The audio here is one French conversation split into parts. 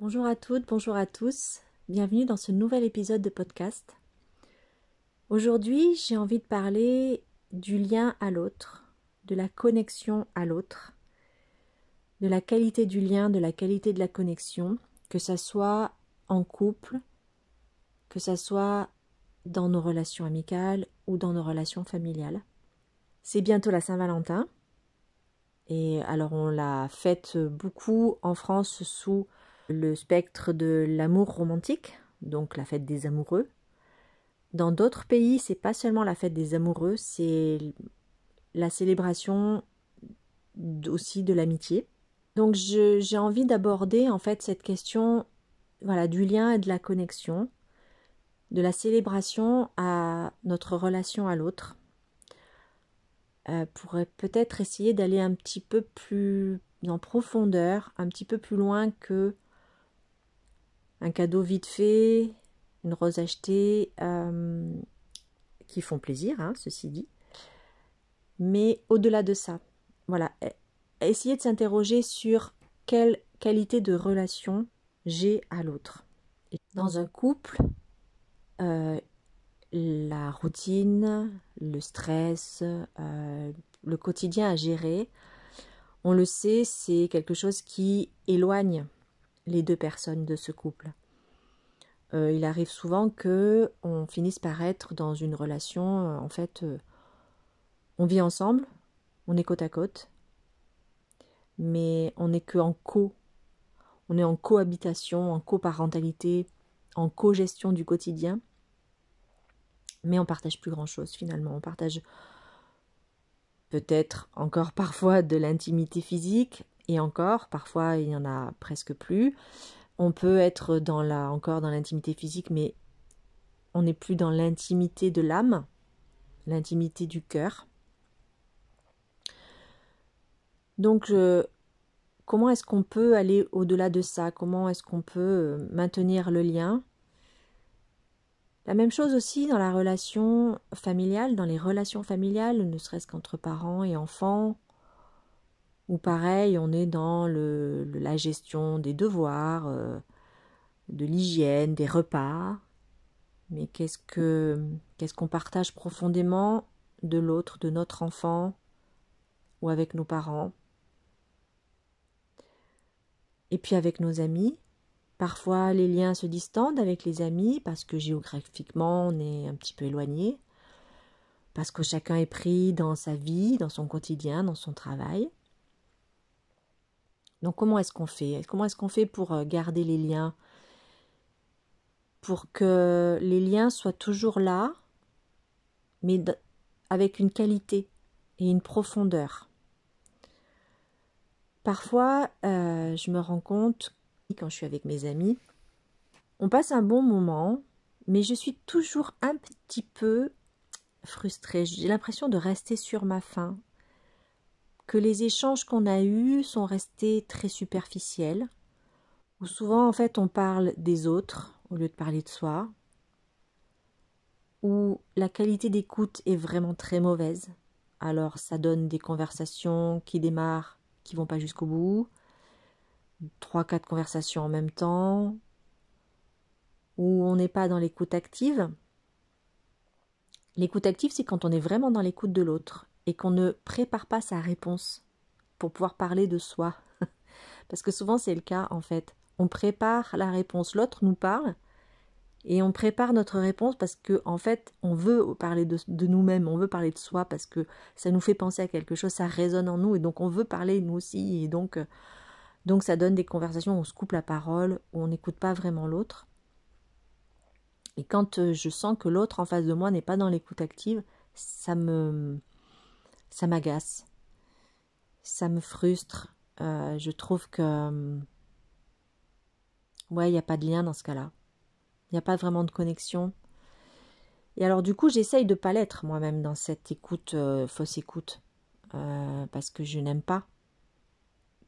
Bonjour à toutes, bonjour à tous, bienvenue dans ce nouvel épisode de podcast. Aujourd'hui, j'ai envie de parler du lien à l'autre, de la connexion à l'autre, de la qualité du lien, de la qualité de la connexion, que ça soit en couple, que ça soit dans nos relations amicales ou dans nos relations familiales. C'est bientôt la Saint-Valentin, et alors on la fête beaucoup en France sous le spectre de l'amour romantique, donc la fête des amoureux. Dans d'autres pays, c'est pas seulement la fête des amoureux, c'est la célébration aussi de l'amitié. Donc j'ai envie d'aborder en fait cette question du lien et de la connexion, de la célébration à notre relation à l'autre, pour peut-être essayer d'aller un petit peu plus en profondeur, un petit peu plus loin que un cadeau vite fait, une rose achetée, qui font plaisir, ceci dit. Mais au-delà de ça, essayer de s'interroger sur quelle qualité de relation j'ai à l'autre. Dans un couple, la routine, le stress, le quotidien à gérer, on le sait, c'est quelque chose qui éloigne les deux personnes de ce couple. Il arrive souvent que on finisse par être dans une relation, on vit ensemble, on est côte à côte, mais on n'est qu'en on est en cohabitation, en coparentalité, en co-gestion du quotidien, mais on partage plus grand-chose finalement. On partage peut-être encore parfois de l'intimité physique, et encore, parfois il n'y en a presque plus. On peut être encore dans l'intimité physique, mais on n'est plus dans l'intimité de l'âme, l'intimité du cœur. Donc, comment est-ce qu'on peut aller au-delà de ça? Comment est-ce qu'on peut maintenir le lien? La même chose aussi dans la relation familiale, dans les relations familiales, ne serait-ce qu'entre parents et enfants, où pareil, on est dans la gestion des devoirs, de l'hygiène, des repas. Mais qu'est-ce qu'on partage profondément de l'autre, de notre enfant, ou avec nos parents? Et puis avec nos amis, parfois les liens se distendent avec les amis parce que géographiquement on est un petit peu éloigné, parce que chacun est pris dans sa vie, dans son quotidien, dans son travail. Donc comment est-ce qu'on fait? Comment est-ce qu'on fait pour garder les liens? Pour que les liens soient toujours là, mais avec une qualité et une profondeur. Parfois, je me rends compte, quand je suis avec mes amis, on passe un bon moment, mais je suis toujours un petit peu frustrée. J'ai l'impression de rester sur ma faim, que les échanges qu'on a eus sont restés très superficiels, où souvent en fait on parle des autres au lieu de parler de soi, où la qualité d'écoute est vraiment très mauvaise. Alors ça donne des conversations qui démarrent, qui vont pas jusqu'au bout, 3-4 conversations en même temps, où on n'est pas dans l'écoute active. L'écoute active, c'est quand on est vraiment dans l'écoute de l'autre et qu'on ne prépare pas sa réponse pour pouvoir parler de soi. Parce que souvent c'est le cas en fait. On prépare la réponse, l'autre nous parle et on prépare notre réponse parce que en fait on veut parler de nous-mêmes, on veut parler de soi parce que ça nous fait penser à quelque chose, ça résonne en nous et donc on veut parler nous aussi et donc ça donne des conversations où on se coupe la parole, où on n'écoute pas vraiment l'autre. Et quand je sens que l'autre en face de moi n'est pas dans l'écoute active, ça m'agace, ça me frustre. Je trouve que il n'y a pas de lien dans ce cas-là. Il n'y a pas vraiment de connexion. Et alors du coup, j'essaye de ne pas l'être moi-même dans cette écoute, fausse écoute. Parce que je n'aime pas.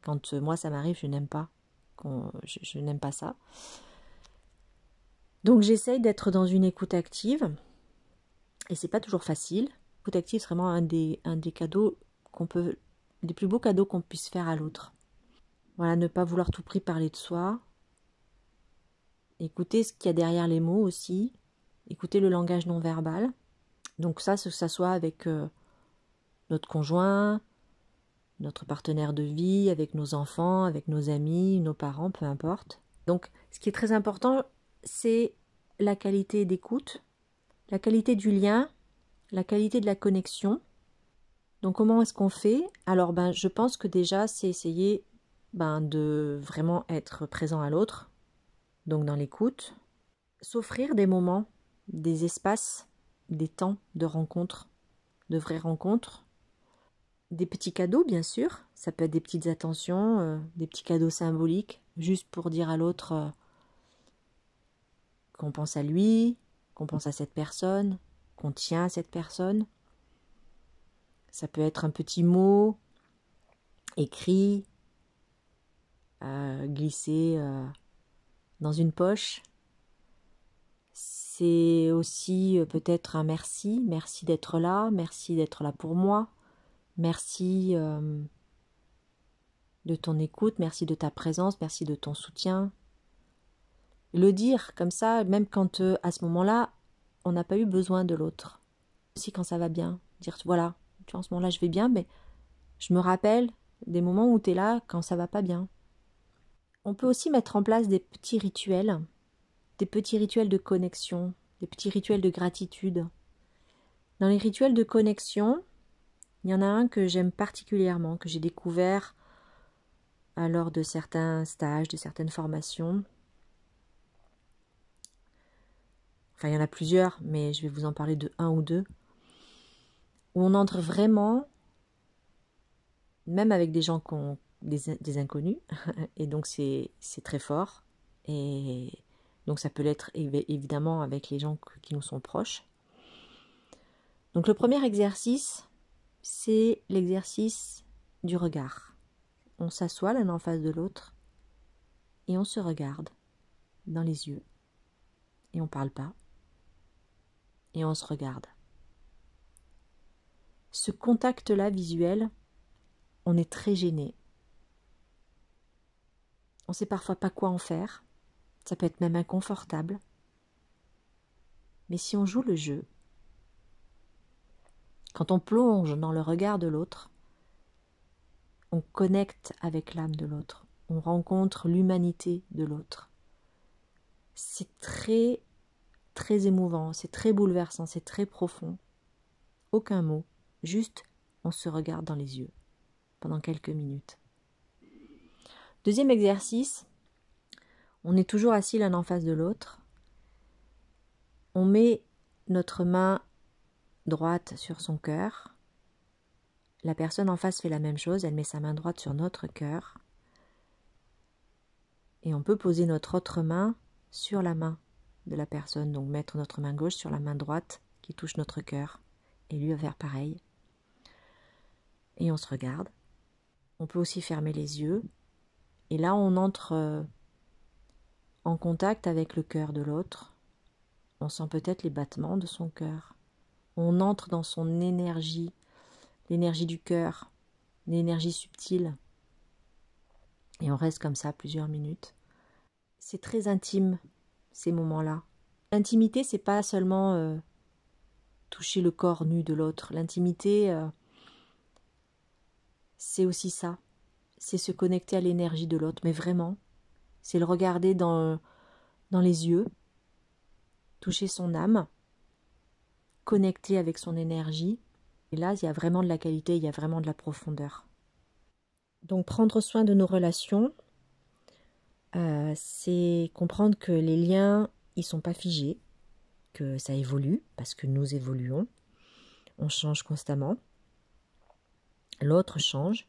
Quand moi ça m'arrive, je n'aime pas. Je n'aime pas ça. Donc j'essaye d'être dans une écoute active. Et c'est pas toujours facile. L'écoute active, c'est vraiment un des cadeaux les plus beaux cadeaux qu'on puisse faire à l'autre. Voilà, ne pas vouloir tout prix parler de soi. Écouter ce qu'il y a derrière les mots aussi, écouter le langage non verbal. Donc ça, que ça soit avec notre conjoint, notre partenaire de vie, avec nos enfants, avec nos amis, nos parents, peu importe. Donc ce qui est très important, c'est la qualité d'écoute, la qualité du lien, la qualité de la connexion. Donc comment est-ce qu'on fait? Alors je pense que déjà c'est essayer de vraiment être présent à l'autre, donc dans l'écoute, s'offrir des moments, des espaces, des temps de rencontre, de vraies rencontres, des petits cadeaux bien sûr, ça peut être des petites attentions, des petits cadeaux symboliques, juste pour dire à l'autre qu'on pense à lui, qu'on pense à cette personne, qu'on tient à cette personne. Ça peut être un petit mot écrit, glissé dans une poche. C'est aussi peut-être un merci, merci d'être là pour moi, merci de ton écoute, merci de ta présence, merci de ton soutien. Le dire comme ça, même quand à ce moment-là, on n'a pas eu besoin de l'autre. Aussi quand ça va bien, dire voilà, tu vois, en ce moment-là je vais bien, mais je me rappelle des moments où tu es là quand ça va pas bien. On peut aussi mettre en place des petits rituels de connexion, des petits rituels de gratitude. Dans les rituels de connexion, il y en a un que j'aime particulièrement, que j'ai découvert lors de certains stages, de certaines formations. Enfin, il y en a plusieurs, mais je vais vous en parler de un ou deux, où on entre vraiment, même avec des gens des inconnus, et donc c'est très fort, et donc ça peut l'être évidemment avec les gens qui nous sont proches. Donc le premier exercice, c'est l'exercice du regard. On s'assoit l'un en face de l'autre et on se regarde dans les yeux. Et on ne parle pas. Et on se regarde. Ce contact-là visuel, on est très gêné. On ne sait parfois pas quoi en faire. Ça peut être même inconfortable. Mais si on joue le jeu, quand on plonge dans le regard de l'autre, on connecte avec l'âme de l'autre. On rencontre l'humanité de l'autre. C'est très, très émouvant, c'est très bouleversant, c'est très profond. Aucun mot, juste on se regarde dans les yeux pendant quelques minutes. Deuxième exercice, on est toujours assis l'un en face de l'autre. On met notre main droite sur son cœur. La personne en face fait la même chose, elle met sa main droite sur notre cœur. Et on peut poser notre autre main sur la main de la personne, donc mettre notre main gauche sur la main droite qui touche notre cœur. Et lui va faire pareil. Et on se regarde. On peut aussi fermer les yeux. Et là, on entre en contact avec le cœur de l'autre. On sent peut-être les battements de son cœur. On entre dans son énergie, l'énergie du cœur, l'énergie subtile. Et on reste comme ça plusieurs minutes. C'est très intime, ces moments-là. L'intimité, c'est pas seulement toucher le corps nu de l'autre. L'intimité, c'est aussi ça. C'est se connecter à l'énergie de l'autre, mais vraiment. C'est le regarder dans les yeux, toucher son âme, connecter avec son énergie. Et là, il y a vraiment de la qualité, il y a vraiment de la profondeur. Donc prendre soin de nos relations, c'est comprendre que les liens, ils sont pas figés, que ça évolue, parce que nous évoluons, on change constamment, l'autre change,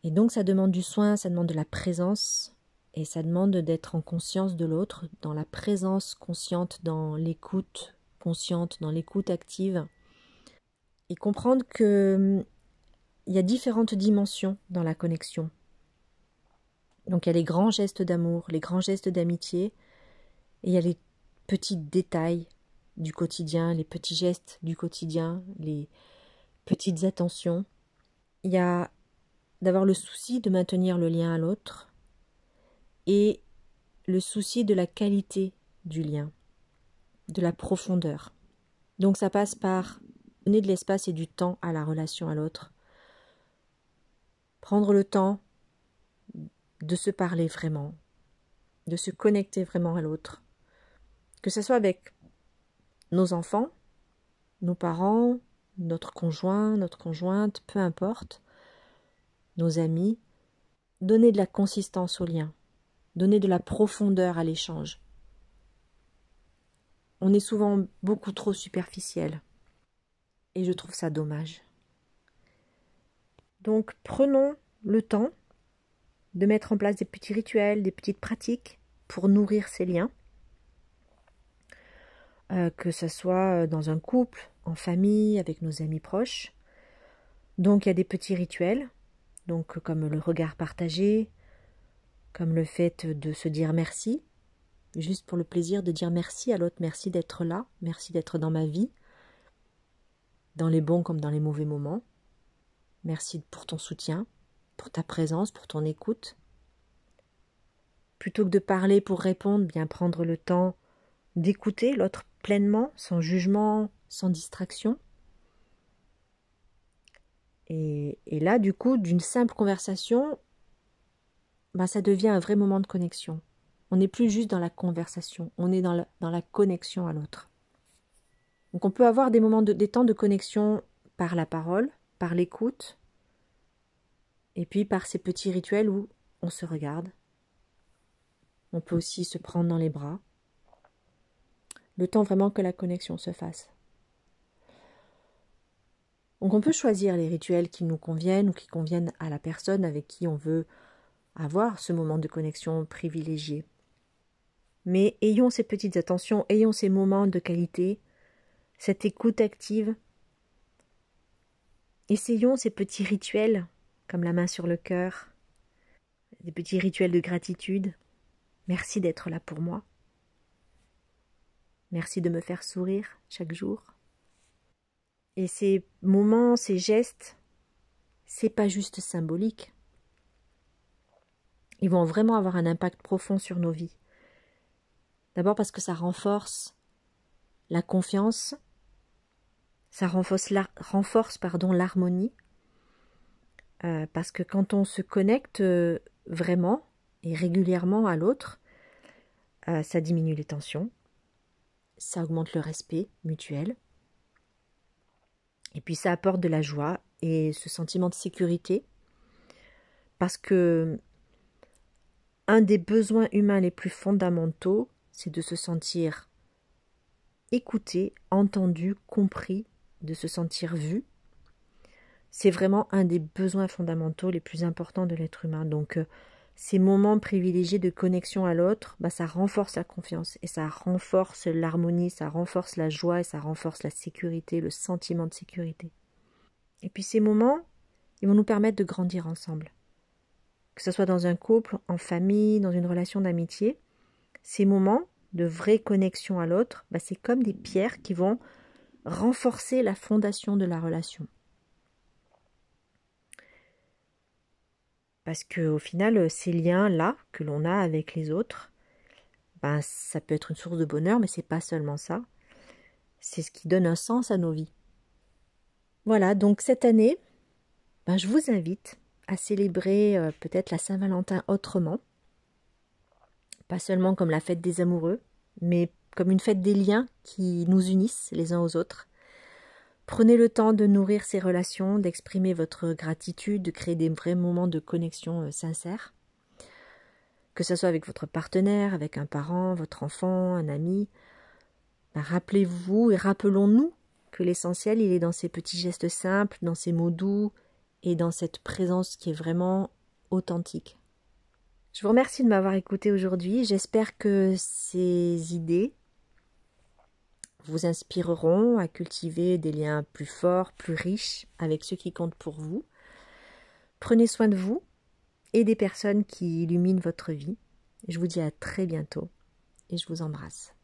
et donc ça demande du soin, ça demande de la présence, et ça demande d'être en conscience de l'autre, dans la présence consciente, dans l'écoute consciente, dans l'écoute active, et comprendre que il y a différentes dimensions dans la connexion. Donc il y a les grands gestes d'amour, les grands gestes d'amitié, et il y a les petits détails du quotidien, les petits gestes du quotidien, les petites attentions. Il y a d'avoir le souci de maintenir le lien à l'autre et le souci de la qualité du lien, de la profondeur. Donc ça passe par donner de l'espace et du temps à la relation à l'autre. Prendre le temps de se parler vraiment, de se connecter vraiment à l'autre. Que ce soit avec nos enfants, nos parents, notre conjoint, notre conjointe, peu importe, nos amis. Donner de la consistance au lien, donner de la profondeur à l'échange. On est souvent beaucoup trop superficiel et je trouve ça dommage. Donc prenons le temps de mettre en place des petits rituels, des petites pratiques pour nourrir ces liens, que ce soit dans un couple, en famille, avec nos amis proches. Donc il y a des petits rituels, donc comme le regard partagé, comme le fait de se dire merci, juste pour le plaisir de dire merci à l'autre, merci d'être là, merci d'être dans ma vie, dans les bons comme dans les mauvais moments. Merci pour ton soutien, pour ta présence, pour ton écoute. Plutôt que de parler pour répondre, bien prendre le temps d'écouter l'autre pleinement, sans jugement, sans distraction. Et là, du coup, d'une simple conversation, ça devient un vrai moment de connexion. On n'est plus juste dans la conversation, on est dans la connexion à l'autre. Donc on peut avoir des temps de connexion par la parole, par l'écoute, et puis par ces petits rituels où on se regarde. On peut aussi se prendre dans les bras. Le temps vraiment que la connexion se fasse. Donc on peut choisir les rituels qui nous conviennent ou qui conviennent à la personne avec qui on veut avoir ce moment de connexion privilégié. Mais ayons ces petites attentions, ayons ces moments de qualité, cette écoute active. Essayons ces petits rituels, comme la main sur le cœur, des petits rituels de gratitude. Merci d'être là pour moi. Merci de me faire sourire chaque jour. Et ces moments, ces gestes, c'est pas juste symbolique. Ils vont vraiment avoir un impact profond sur nos vies. D'abord parce que ça renforce la confiance, ça renforce l'harmonie, parce que quand on se connecte vraiment et régulièrement à l'autre, ça diminue les tensions, ça augmente le respect mutuel, et puis ça apporte de la joie et ce sentiment de sécurité, parce que un des besoins humains les plus fondamentaux, c'est de se sentir écouté, entendu, compris, de se sentir vu. C'est vraiment un des besoins fondamentaux les plus importants de l'être humain. Donc ces moments privilégiés de connexion à l'autre, ça renforce la confiance et ça renforce l'harmonie, ça renforce la joie et ça renforce la sécurité, le sentiment de sécurité. Et puis ces moments, ils vont nous permettre de grandir ensemble. Que ce soit dans un couple, en famille, dans une relation d'amitié, ces moments de vraie connexion à l'autre, c'est comme des pierres qui vont renforcer la fondation de la relation. Parce qu'au final, ces liens-là que l'on a avec les autres, ça peut être une source de bonheur, mais c'est pas seulement ça. C'est ce qui donne un sens à nos vies. Voilà, donc cette année, je vous invite à célébrer peut-être la Saint-Valentin autrement. Pas seulement comme la fête des amoureux, mais comme une fête des liens qui nous unissent les uns aux autres. Prenez le temps de nourrir ces relations, d'exprimer votre gratitude, de créer des vrais moments de connexion sincères. Que ce soit avec votre partenaire, avec un parent, votre enfant, un ami. Rappelez-vous et rappelons-nous que l'essentiel, il est dans ces petits gestes simples, dans ces mots doux et dans cette présence qui est vraiment authentique. Je vous remercie de m'avoir écouté aujourd'hui. J'espère que ces idées vous inspireront à cultiver des liens plus forts, plus riches avec ceux qui comptent pour vous. Prenez soin de vous et des personnes qui illuminent votre vie. Je vous dis à très bientôt et je vous embrasse.